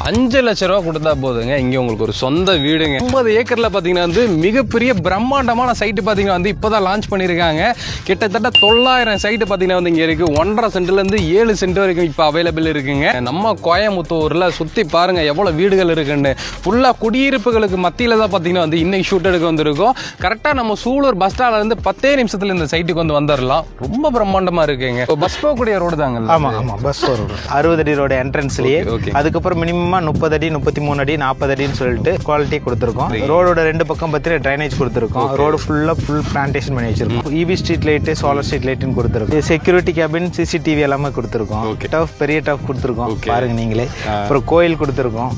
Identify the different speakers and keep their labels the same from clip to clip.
Speaker 1: 5 லட்ச ரூபா கொடுத்தா போதுங்க இங்கே உங்களுக்கு ஒரு சொந்த வீடுங்க. 50 ஏக்கரில் பார்த்தீங்கன்னா வந்து மிகப்பெரிய பிரம்மாண்டமான சைட்டு பார்த்தீங்கன்னா வந்து இப்போ தான் லான்ச் பண்ணியிருக்காங்க. கிட்டத்தட்ட 900 சைட்டு பார்த்தீங்கன்னா வந்து இங்கே இருக்குது. 1.5 சென்ட்லேருந்து 7 சென்ட் வரைக்கும் இப்போ அவைலபிள் இருக்குங்க. நம்ம கோயம்புத்தூரில் சுற்றி பாருங்கள் எவ்வளோ வீடுகள் இருக்குன்னு. ஃபுல்லாக குடியிருப்புகளுக்கு மத்தியில் தான் பார்த்தீங்கன்னா வந்து இன்னைக்கு ஷூட் எடுக்க வந்திருக்கோம். கரெக்டாக நம்ம சூலூர் பஸ் ஸ்டாண்ட்லேருந்து 10 நிமிஷத்தில் இந்த சைட்டுக்கு வந்து வந்துடலாம். ரொம்ப பிரம்மாண்டமாக இருக்குங்க. பஸ் போகக்கூடிய ரோடு தாங்க.
Speaker 2: ஆமாம் ஆமாம், பஸ் ரோடு 60 அடி ரோடு என்ட்ரன்ஸ்லேயே. அதுக்கப்புறம் மினிமமாக 30 அடி 33 அடி 40 அடின்னு சொல்லிட்டு குவாலிட்டி கொடுத்துருக்கோம். ரோடோட 2 பக்கம் பார்த்தீங்கன்னா ட்ரைனேஜ் கொடுத்துருக்கோம். ரோடு ஃபுல் பிளான்டேஷன் பண்ணி வச்சிருக்கோம். EB street light, solar street லைட்டுன்னு கொடுத்துருக்கோம். செக்யூரிட்டி கேபின், சிசிடிவி எல்லாமே கொடுத்துருக்கோம். டஃப், பெரிய டஃப் கொடுத்துருக்கோம் பாருங்க நீங்களே. அப்புறம் கோயில் கொடுத்துருக்கோம்.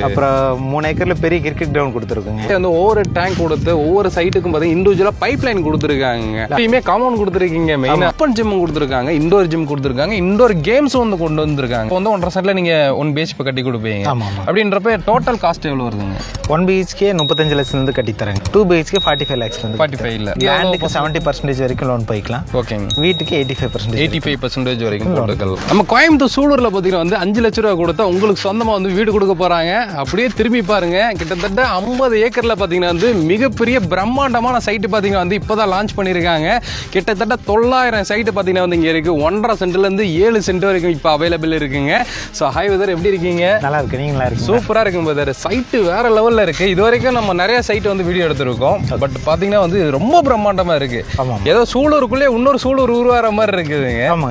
Speaker 2: அப்புறம் 3 ஏக்கர்ல பெரிய கிரிக்கெட் கிரவுண்ட் கொடுத்துருக்கோங்க.
Speaker 1: வந்து ஒவ்வொரு டேங்க் கொடுத்து ஒவ்வொரு சைட்டுக்கும் பார்த்தீங்கன்னா இண்டிவிஜுவலா பைப் லைன் கொடுத்துருக்காங்க. எப்பயுமே காம்பவுண்ட் கொடுத்துருக்கீங்க. மெயினா ஓப்பன் ஜிம் கொடுத்துருக்காங்க, இண்டோர் ஜிம் கொடுத்துருக்காங்க, இண்டோர் கேம்ஸ் வந்து கொண்டு வந்திருக்காங்க. வந்து 1.5 சென்ட்ல நீங்க 1 BHK கட்டி கொடுப்பீங்க. அப்படின்றப்ப டோட்டல் காஸ்ட் எவ்வளவு வருதுங்க?
Speaker 2: 1 BHK 35 லட்சம் இருந்து கட்டி தராங்க. 2 BHK 45 lakhs இருந்து.
Speaker 1: 45 இல்ல.
Speaker 2: லேண்டுக்கு 70% வரைக்கும் லோன் போய்க்கலாம்.
Speaker 1: ஓகேங்க.
Speaker 2: வீட்டுக்கு 85%
Speaker 1: வரைக்கும் போட்டுக்கலாம். நம்ம கோயம்புத்தூர் சூலூர்ல பாத்தீங்கன்னா வந்து 5 லட்ச ரூபா கொடுத்தா உங்களுக்கு சொந்தமா வந்து வீடு கொடுக்க போறாங்க. அப்படியே திரும்பி பாருங்க, கிட்டத்தட்ட 50 ஏக்கர்ல பாத்தீங்கன்னா வந்து மிகப்பெரிய பிரம்மாண்டமான சைட்டு பாத்தீங்கன்னா வந்து இப்பதான் லான்ச் பண்ணிருக்காங்க. கிட்டத்தட்ட 900 சைட்டு பாத்தீங்கன்னா வந்து இங்க இருக்கு. 1.5 சென்ட்ல இருந்து 7 சென்ட் வரைக்கும் இப்போ அவைலபிள் இருக்குங்க. ஸோ ஹாய் பிரதர், எப்படி இருக்கீங்க?
Speaker 2: நல்லா இருக்கு. நீங்க நல்லா இருக்கு?
Speaker 1: சூப்பரா இருக்கும் பிரதர். சைட்டு வேற லெவல்ல இருக்கு. இது வரைக்கும் நம்ம நிறைய சைட் வந்து வீடியோ எடுத்திருக்கோம். பட் பாத்தீங்கன்னா வந்து ரொம்ப பிரம்மாண்டமா இருக்கு. ஏதோ சூலூருக்குள்ளே இன்னொரு சூலூர் உருவாற மாதிரி இருக்குதுங்க.
Speaker 2: ஆமா,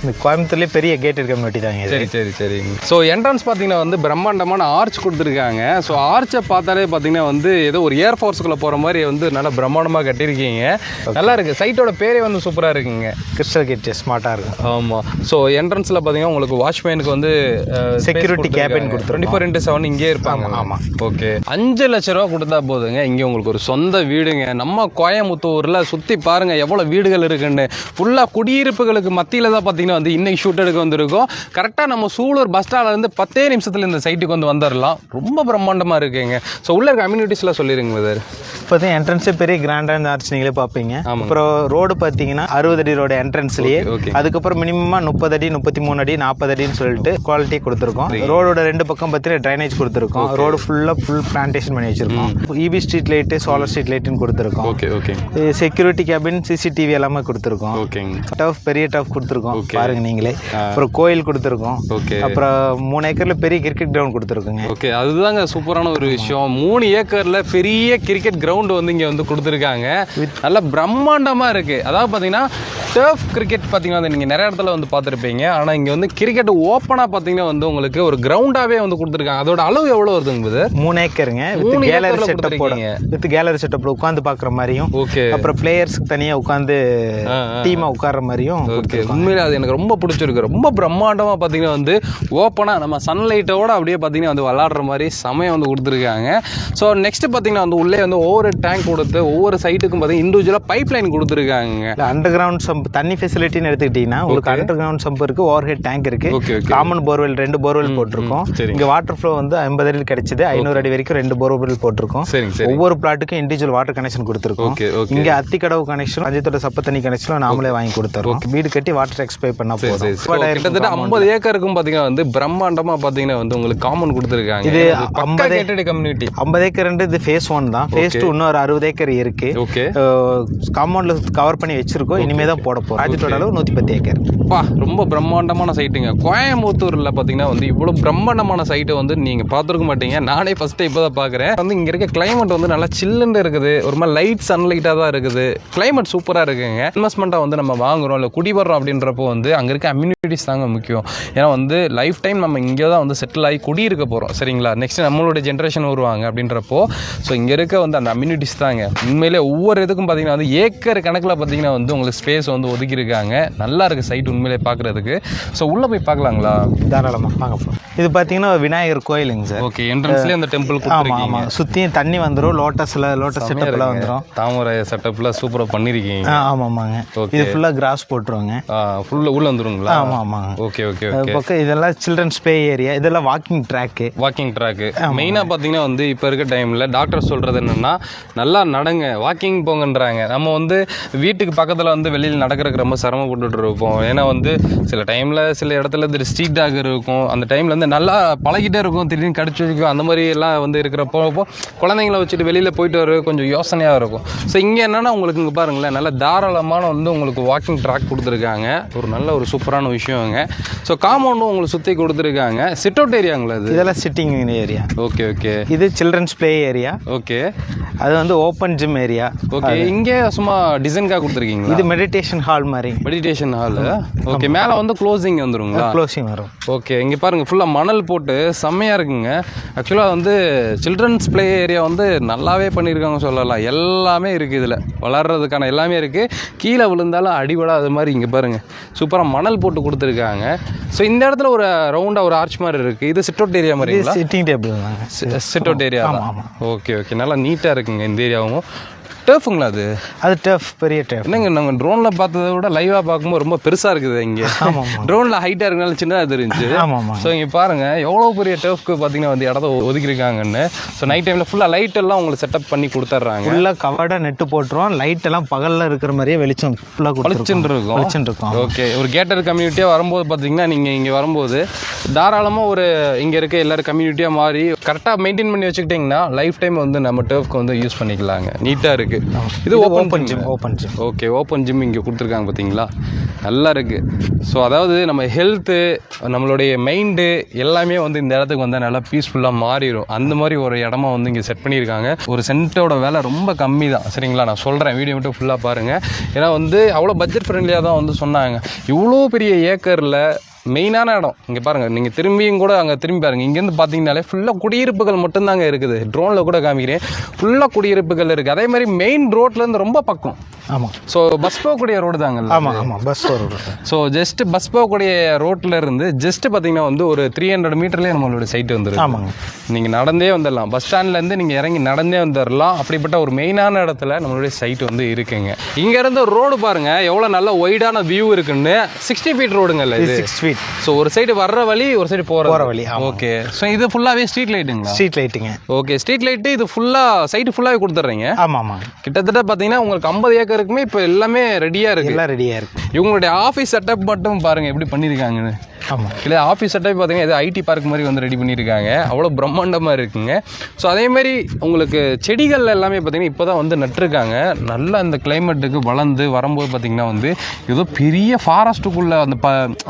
Speaker 2: இந்த கோயம்புத்தூர்லேயே பெரிய கேட் இருக்க மாட்டி தாங்க.
Speaker 1: சரி சரி சரி. ஸோ என்ட்ரன்ஸ் பார்த்தீங்கன்னா வந்து பிரம்மாண்டமான ஆர்ச் கொடுத்துருக்காங்க. ஸோ ஆர்ச்சை பார்த்தாலே பார்த்தீங்கன்னா வந்து ஏதோ ஒரு ஏர்ஃபோர்ஸுக்குள்ளே போகிற மாதிரி வந்து நல்லா பிரம்மாண்டமாக கட்டியிருக்கீங்க. நல்லா இருக்குது. சைட்டோட பேரே வந்து சூப்பராக இருக்குங்க.
Speaker 2: கிறிஸ்டல் கேட் ஸ்மார்ட்டாக இருக்கும்.
Speaker 1: ஆமாம். ஸோ என்ட்ரன்ஸில் பார்த்தீங்கன்னா உங்களுக்கு வாட்ச்மேனுக்கு வந்து
Speaker 2: செக்யூரிட்டி கேபின் கொடுத்து
Speaker 1: 24/7 இங்கே இருப்பாங்க. ஆமாம். ஓகே. 5 லட்ச ரூபா கொடுத்தா போதுங்க இங்கே உங்களுக்கு ஒரு சொந்த வீடுங்க. நம்ம கோயம்புத்தூரில் சுற்றி பாருங்கள் எவ்வளோ வீடுகள் இருக்குன்னு. ஃபுல்லாக குடியிருப்புகளுக்கு மத்தியில் தான் பார்த்தீங்கன்னா வந்து இன்னைக்கு ஷூட் எடுக்க வந்திருக்கோம். கரெக்டாக நம்ம சூலூர் பஸ் ஸ்டாண்ட்லேருந்து 10 நிமிஷத்தில் இந்த சைட்டுக்கு வந்து வந்துடலாம். ரொம்ப பிரம்மாண்டமாக இருக்குங்க. ஸோ உள்ள இருக்க கம்யூனிட்டிஸ்லாம் சொல்லிடுங்க சார்.
Speaker 2: இப்போ என்ட்ரன்ஸே பெரிய கிராண்டான ஆர்ச் நீங்களே பார்ப்பீங்க. அப்புறம் ரோடு பார்த்தீங்கன்னா 60 அடி ரோடு என்ட்ரன்ஸ்லேயே. அதுக்கப்புறம் மினிமமாக 30 அடி 33 அடி 40 அடின்னு சொல்லிட்டு குவாலிட்டி கொடுத்துருக்கோம். ரோடோட 2 பக்கம் பார்த்தீங்கன்னா ட்ரைனேஜ் கொடுத்துருக்கோம். ரோடு ஃபுல் பிளான்டேஷன் பண்ணி வச்சிருக்கோம். EB street light, solar street லைட்டுன்னு கொடுத்துருக்கோம். செக்யூரிட்டி கேபின், சிசிடிவி எல்லாமே கொடுத்துருக்கோம். டஃப், பெரிய டஃப் கொடுத்துருக்கோம் பாருங்க நீங்களே. அப்புறம் கோயில் கொடுத்துருக்கோம். அப்புறம் 3 ஏக்கர்ல பெரிய கிரிக்கெட் கிரவுண்ட் கொடுத்துருக்குங்க.
Speaker 1: ஓகே, அதுதாங்க சூப்பரான ஒரு விஷயம். 3 ஏக்கர்ல பெரிய கிரிக்கெட் கிரவுண்ட் வந்து இங்க வந்து கொடுத்துருக்காங்க. நல்ல பிரம்மாண்டமா இருக்கு. அதாவது பாத்தீங்கன்னா டர்ஃப் கிரிக்கெட் பாத்தீங்கன்னா நீங்க நிறைய இடத்துல வந்து பார்த்துருப்பீங்க. ஆனா இங்க வந்து கிரிக்கெட் ஓப்பனா பாத்தீங்கன்னா வந்து உங்களுக்கு ஒரு கிரவுண்டாவே வந்து கொடுத்துருக்காங்க. அதோட அளவு எவ்வளவு வருதுங்க?
Speaker 2: 3 ஏக்கருங்க. வித் கேலரி செட்டப் உட்காந்து பாக்குற மாதிரியும். ஓகே. அப்புறம் பிளேயர்ஸ்க்கு தனியா உட்காந்து டீமா உட்கார்ற மாதிரியும்.
Speaker 1: ஓகே, உண்மையிலே அது எனக்கு ரொம்ப பிடிச்சிருக்கு. ரொம்ப பிரம்மாண்டமா பாத்தீங்கன்னா வந்து ஓப்பனா நம்ம சன்லைட்டோட அப்படியே பாத்தீங்கன்னா வந்து விளையாடுற மாதிரி சமயம் வந்து கொடுத்துருக்காங்க. ஸோ நெக்ஸ்ட் பாத்தீங்கன்னா வந்து உள்ளே வந்து ஒவ்வொரு டேங்க் கொடுத்து ஒவ்வொரு சைட்டுக்கும் பார்த்தீங்கன்னா இண்டிவிஜுவலா பைப் லைன் கொடுத்துருக்காங்க.
Speaker 2: அண்டர் கிரவுண்ட் சம்ப் தண்ணி ஃபெசிலிட்டின்னு எடுத்துக்கிட்டீங்கன்னா உங்களுக்கு அண்டர் கிரவுண்ட் சம்ப் இருக்கு, ஓவர் ஹெட் டேங்க் இருக்கு, காமன் போர்வெல் 2 போர்வெல் போட்டிருக்கோம். இங்க வாட்டர் ஃப்ளோ வந்து 50 அடி கிடைச்சது. 500 அடி வரைக்கும் 2 போர்வெல் போட்டிருக்கோம். ஒவ்வொரு பிளாட்டுக்கும் இண்டிவிஜுவல் வாட்டர் கனெக்ஷன் கொடுத்துருக்கோம். இங்க அத்திக்கடவு கனெக்ஷன், அஞ்சத்தோட சப்ப தண்ணி கனெக்ஷன் நாமளே வாங்கி கொடுத்துறோம். வீடு கட்டி வாட்டர் எக்ஸ்பை பண்ணா போதும்.
Speaker 1: கிட்டத்தட்ட 50 ஏக்கருக்கும் பாத்தீங்கன்னா வந்து பிரம்மாண்டமா பாத்தீங்கன்னா வந்து உங்களுக்கு காமன் கொடுத்துருக்காங்க. இது 50 ஏக்கர் கம்யூனிட்டி. 50
Speaker 2: ஏக்கர் இது ஃபேஸ் 1 தான். ஃபேஸ் 2 இன்னொரு 60 ஏக்கர் இருக்கு. காம்பவுண்ட்ல கவர் பண்ணி வச்சிருக்கோம். இனிமே தான் போட போறோம். ப்ராஜெக்டோட அளவு 110 ஏக்கர்.
Speaker 1: ரொம்ப பிரம்மாண்டமான சைட்டுங்க. கோயம்புத்தூர்ல பாத்தீங்கன்னா வந்து இவ்வளவு பிரம்மாண்டமான சைட்டை வந்து நீங்க பார்த்துருக்க மாட்டீங்க. நானே ஃபர்ஸ்ட் டைம் இப்பதான் பாக்குறேன். வந்து இங்க இருக்க கிளைமேட் வந்து நல்லா சில்லுன்னு இருக்குது. ஒரு மாதிரி லைட் சன்லைட்டா தான் இருக்குது. கிளைமேட் சூப்பரா இருக்குங்க. இன்வெஸ்ட்மெண்ட்டா வந்து நம்ம வாங்குறோம் இல்ல குடி வர்றோம் அப்படின்றப்போ வந்து அங்க இருக்க அம்யூனிட்டிஸ் தாங்க முக்கியம். ஏன்னா வந்து லைஃப் டைம் நம்ம இங்கே தான் வந்து செட்டில் ஆகி குடியிருக்க போறோம். சரிங்களா? நெக்ஸ்ட் நம்மளுடைய ஜென்ரேஷன் வருவாங்க அப்படின்றப்போ ஸோ இங்க இருக்க வந்து அந்த அம்யூனிட்டிஸ் தாங்க. உண்மையிலே ஒவ்வொரு இதுக்கும் பார்த்தீங்கன்னா வந்து ஏக்கர் கணக்கில் பார்த்தீங்கன்னா வந்து உங்களுக்கு ஸ்பேஸ் வந்து ஒதுக்கி இருக்காங்க. நல்லா இருக்கு சைட் உண்மையிலே பார்க்கறதுக்கு. ஸோ உள்ள போய் பார்க்கலாங்களா?
Speaker 2: தாராளமாக வாங்க. இது பார்த்தீங்கன்னா விநாயகர் கோயிலுங்க சார்.
Speaker 1: ஓகே, என்ட்ரன்ஸ்லேயே அந்த டெம்பிள்.
Speaker 2: ஆமாம், சுற்றியும் தண்ணி வந்துடும். லோட்டஸ் செட்டப்ல வந்துடும்.
Speaker 1: தாமரை செட்டப்ல சூப்பராக பண்ணியிருக்கீங்க.
Speaker 2: ஆமாம்மாங்க. இது ஃபுல்லாக கிராஸ் போட்டுருவாங்க.
Speaker 1: ஃபுல்லாக உள்ள வந்துருங்களா?
Speaker 2: ஆமாம் ஆமாங்க.
Speaker 1: Okay okay.
Speaker 2: பக்கம் இதெல்லாம் சில்ட்ரன்ஸ் ப்ளே ஏரியா. இதெல்லாம் வாக்கிங் ட்ராக்கு.
Speaker 1: மெயினாக பார்த்தீங்கன்னா வந்து இப்போ இருக்க டைமில் டாக்டர் சொல்கிறது என்னென்னா நல்லா நடங்க, வாக்கிங் போங்கன்றாங்க. நம்ம வந்து வீட்டுக்கு பக்கத்தில் வந்து வெளியில் நடக்கிறதுக்கு ரொம்ப சிரமப்பட்டுட்டு இருப்போம். ஏன்னா வந்து சில டைமில் சில இடத்துல இந்த ஸ்ட்ரீட் டாக் இருக்கும். அந்த டைமில் வந்து நல்லா பழகிட்டே இருக்கும், திடீர்னு கடிச்சு வச்சுக்கும், அந்த மாதிரி எல்லாம் வந்து இருக்கிறப்போ குழந்தைங்கள வச்சுட்டு வெளியில் போயிட்டு வர கொஞ்சம் யோசனையாக இருக்கும். ஸோ இங்கே என்னென்னா உங்களுக்கு இங்கே பாருங்களேன், நல்ல தாராளமான வந்து உங்களுக்கு வாக்கிங் ட்ராக் கொடுத்துருக்காங்க, ஒரு நல்ல ஒரு சூப்பரான விஷயங்க. ஸோ காம்பவுண்டும் உங்களுக்கு சுற்றி கொடுத்துருக்காங்க. சிட் அவுட் ஏரியாங்களா இது?
Speaker 2: இதெல்லாம் சிட்டிங் ஏரியா.
Speaker 1: Okay okay.
Speaker 2: இது சில்ட்ரன்ஸ் ப்ளே ஏரியா.
Speaker 1: ஓகே.
Speaker 2: அது வந்து ஓப்பன் ஜிம் ஏரியா.
Speaker 1: ஓகே. இங்கே சும்மா டிசைன்காக கொடுத்துருக்கீங்களா?
Speaker 2: இது மெடிடேஷன் ஹால் மாதிரி.
Speaker 1: Meditation hall. ஓகே. மேலே வந்து க்ளோசிங் வந்துருங்களா?
Speaker 2: க்ளோசிங் வரும்.
Speaker 1: ஓகே. இங்கே பாருங்கள் ஃபுல்லாக மணல் போட்டு செம்மையாக இருக்குங்க. ஆக்சுவலாக வந்து சில்ட்ரன்ஸ் ப்ளே ஏரியா வந்து நல்லாவே பண்ணியிருக்காங்க சொல்லலாம். எல்லாமே இருக்குது இதில், வளர்கிறதுக்கான எல்லாமே இருக்குது. கீழே விழுந்தாலும் அடிபடாத மாதிரி இங்கே பாருங்கள் சூப்பராக மணல் போட்டு கொடுத்துருக்காங்க. ஸோ இந்த இடத்துல ஒரு ரவுண்டாக ஒரு ஆர்ச் மாதிரி இருக்குது. இது சிட் அவுட் ஏரியா மாதிரிங்களா?
Speaker 2: Sitting table.
Speaker 1: Sit out area தான். Okay okay. நல்லா நீட்டாக இருக்குங்க இந்த ஏரியாவும். டர்ஃபுங்களா அது?
Speaker 2: அது டர்ஃப், பெரிய டர்ஃப்.
Speaker 1: என்னங்க நாங்கள் ட்ரோனில் பார்த்ததை விட லைவாக பார்க்கும்போது ரொம்ப பெருசாக இருக்குது இங்கே. ட்ரோனில் ஹைட்டாக இருக்கனால சின்னதாக தெரிஞ்சு. ஸோ இங்கே பாருங்கள் எவ்வளோ பெரிய டர்ஃப்க்கு பார்த்தீங்கன்னா வந்து இடத்த ஒதுக்கியிருக்காங்கன்னு. ஸோ நைட் டைமில் ஃபுல்லாக லைட் எல்லாம் உங்களுக்கு செட்டப் பண்ணி கொடுத்துட்றாங்க.
Speaker 2: ஃபுல்லாக கவர்டாக நெட்டு போட்டுருவோம். லைட் எல்லாம் பகலில் இருக்கிற மாதிரியே வெளிச்சம் ஃபுல்லாக
Speaker 1: வெளிச்சுன்னு இருக்கும். ஓகே. ஒரு கேட்டர் கம்யூனிட்டியாக வரும்போது பார்த்தீங்கன்னா நீங்கள் இங்கே வரும்போது தாராளமாக ஒரு இங்கே இருக்க எல்லாரும் கம்யூனிட்டியாக மாறி கரெக்டாக மெயின்டைன் பண்ணி வச்சுக்கிட்டிங்கன்னா லைஃப் டைம் வந்து நம்ம டர்ஃப்க்கு வந்து யூஸ் பண்ணிக்கலாங்க. நீட்டாக இருக்குது. இது open gym. Okay. Open gym இங்கே கொடுத்துருக்காங்க பார்த்தீங்களா, நல்லா இருக்குது. ஸோ அதாவது நம்ம ஹெல்த்து, நம்மளுடைய மைண்டு எல்லாமே வந்து இந்த இடத்துக்கு வந்து நல்லா பீஸ்ஃபுல்லாக மாறிடும். அந்த மாதிரி ஒரு இடமா வந்து இங்கே செட் பண்ணியிருக்காங்க. ஒரு சென்ட்டோட விலை ரொம்ப கம்மி தான், சரிங்களா? நான் சொல்கிறேன், வீடியோ மட்டும் ஃபுல்லாக பாருங்கள். ஏன்னா வந்து அவ்வளோ பட்ஜெட் ஃப்ரெண்ட்லியாக தான் வந்து சொன்னாங்க. இவ்வளோ பெரிய ஏக்கரில் மெயினான இடம் இங்கே பாருங்கள். நீங்கள் திரும்பியும் கூட அங்கே திரும்பி பாருங்கள். இங்கேருந்து பார்த்தீங்கன்னாலே ஃபுல்லாக குடியிருப்புகள் மட்டும்தாங்க இருக்குது. ட்ரோனில் கூட காமிக்கிறேன், ஃபுல்லாக குடியிருப்புகள் இருக்குது. அதே மாதிரி மெயின் ரோட்லேருந்து ரொம்ப பக்கம்.
Speaker 2: ஆமாம்.
Speaker 1: ஸோ பஸ் போகக்கூடிய ரோடு தாங்க.
Speaker 2: ஆமாம், bus road.
Speaker 1: So just bus போகக்கூடிய ரோட்டில் இருந்து ஜஸ்ட் பார்த்தீங்கன்னா வந்து ஒரு 300 மீட்டர்லேயே நம்மளோட சைட்டு வந்துடும்.
Speaker 2: ஆமாங்க.
Speaker 1: நீங்கள் நடந்தே வந்துடலாம். பஸ் ஸ்டாண்ட்லேருந்து நீங்கள் இறங்கி நடந்தே வந்துடலாம். அப்படிப்பட்ட ஒரு மெயினான இடத்துல நம்மளுடைய சைட்டு வந்து இருக்குங்க. இங்கேருந்து ரோடு பாருங்கள் எவ்வளோ நல்ல ஒய்டான வியூ இருக்குன்னு. 60 ஃபீட் ரோடுங்கல்ல இது? 6 ஃபீட். ஸோ ஒரு சைடு வர்ற வழி, ஒரு சைடு போகிற வழி. ஓகே. ஸோ இது ஃபுல்லாகவே ஸ்ட்ரீட் லைட்டுங்களா?
Speaker 2: ஸ்ட்ரீட் லைட்டுங்க.
Speaker 1: ஓகே. ஸ்ட்ரீட் லைட்டு இது ஃபுல்லாக சைட்டு ஃபுல்லாகவே கொடுத்துட்றீங்க?
Speaker 2: ஆமாம்.
Speaker 1: கிட்டத்தட்ட பார்த்தீங்கன்னா உங்களுக்கு 50 ஏக்கருக்குமே இப்போ எல்லாமே ரெடியாக இருக்குது.
Speaker 2: எல்லாம் ரெடியாக இருக்குது.
Speaker 1: இவங்களுடைய ஆஃபீஸ் செட்டப் மட்டும் பாருங்கள் எப்படி பண்ணியிருக்காங்கன்னு.
Speaker 2: ஆமாம்.
Speaker 1: இல்லை ஆஃபீஸ் செட்டப் பார்த்தீங்கன்னா இது ஐடி பார்க் மாதிரி வந்து ரெடி பண்ணியிருக்காங்க. அவ்வளோ பிரம்மாண்டமாக இருக்குங்க. ஸோ அதேமாதிரி உங்களுக்கு செடிகள் எல்லாமே பார்த்தீங்கன்னா இப்போ தான் வந்து நட்டுருக்காங்க. நல்லா அந்த கிளைமேட்டுக்கு வளர்ந்து வரும்போது பார்த்திங்கன்னா வந்து ஏதோ பெரிய ஃபாரஸ்ட்டுக்குள்ளே அந்த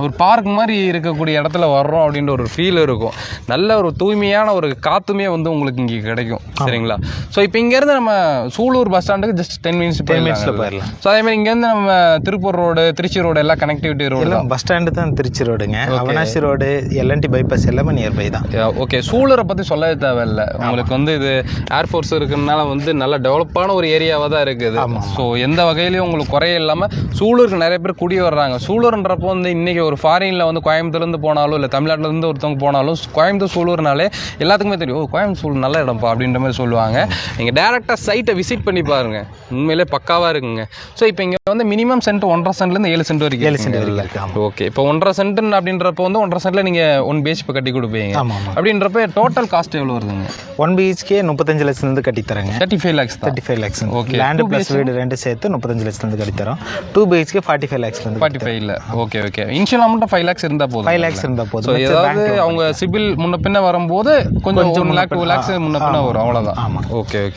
Speaker 1: ஒரு பார்க் மாதிரி இருக்கக்கூடிய இடத்துல வர்றோம் அப்படின்ற ஒரு ஃபீல் இருக்கும். நல்ல ஒரு தூய்மையான ஒரு காற்றுமே வந்து உங்களுக்கு இங்கே கிடைக்கும், சரிங்களா? ஸோ இப்போ இங்கேருந்து நம்ம சூலூர் பஸ் ஸ்டாண்டுக்கு ஜஸ்ட் 10 மினிட்ஸில் போயிடலாம். ஸோ அதேமாதிரி இங்கேருந்து நம்ம திருப்பூர் ரோடு, திருச்சி ரோடு எல்லாம் கனெக்டிவிட்டி ரோடு.
Speaker 2: பஸ் ஸ்டாண்டு தான் திருச்சி ரோடுங்க. அவனாசி ரோடு, எல்என்டி பைபாஸ் எல்லாமே நியர்பை தான்.
Speaker 1: ஓகே. சூலூரை பற்றி சொல்லவே தேவையில்லை. உங்களுக்கு வந்து இது ஏர்ஃபோர்ஸ் இருக்கிறதுனால வந்து நல்ல டெவலப்பான ஒரு ஏரியாவாக தான் இருக்குது. ஸோ எந்த வகையிலையும் உங்களுக்கு குறைய இல்லாமல் சூலூருக்கு நிறைய பேர் குடி வர்றாங்க. சூலூர்ன்றப்போ வந்து இன்றைக்கி ஒரு ஃபாரினில் வந்து கோயம்புத்தூர்லேருந்து போனாலும் இல்லை தமிழ்நாட்டிலேருந்து ஒருத்தவங்க போனாலும் கோயம்புத்தூர் சூலூர்னாலே எல்லாத்துக்குமே தெரியும், கோயம்புத்தூர் சூலூர் நல்ல இடம்ப்பா அப்படின்ற மாதிரி சொல்லுவாங்க. நீங்கள் டேரெக்டாக சைட்டை விசிட் பண்ணி பாருங்கள், உண்மையிலே பக்காவாக இருக்குங்க. ஸோ இப்போ இங்கே வந்து மினிமம் சென்ட் 1.5 சென்ட்லேருந்து 7 சென்ட் வரைக்கும்.
Speaker 2: 7 சென்ட் வரைக்கும்.
Speaker 1: ஓகே. இப்போ 1.5 சென்ட் அப்படின்றப்போ வந்து 1.5 சென்ட்ல நீங்கள் 1 BHK கட்டி கொடுப்பீங்க. அப்படின்றப்ப டோட்டல் காஸ்ட் எவ்வளோ வருதுங்க?
Speaker 2: 1 BHK 35 லட்சத்துலேருந்து கட்டி தரேங்க.
Speaker 1: 35 lakhs.
Speaker 2: 35 lakhs.
Speaker 1: Okay.
Speaker 2: Land plus வீடு ரெண்டு சேர்த்து 35 லட்சத்துலேருந்து கட்டி தரோம். 2 BHK 45 lakhsலேருந்து.
Speaker 1: 45 இல்லை. Okay okay. Initial amount 5 lakhs இருந்தால் போதும்.
Speaker 2: 5 lakhs இருந்தால் போதும்.
Speaker 1: ஸோ ஏதாவது அவங்க சிபில் முன்ன பின்ன வரும்போது கொஞ்சம் 1 lakh 2 lakhs முன்ன பின்ன வரும், அவ்வளோதான். ஆமாம். Okay okay.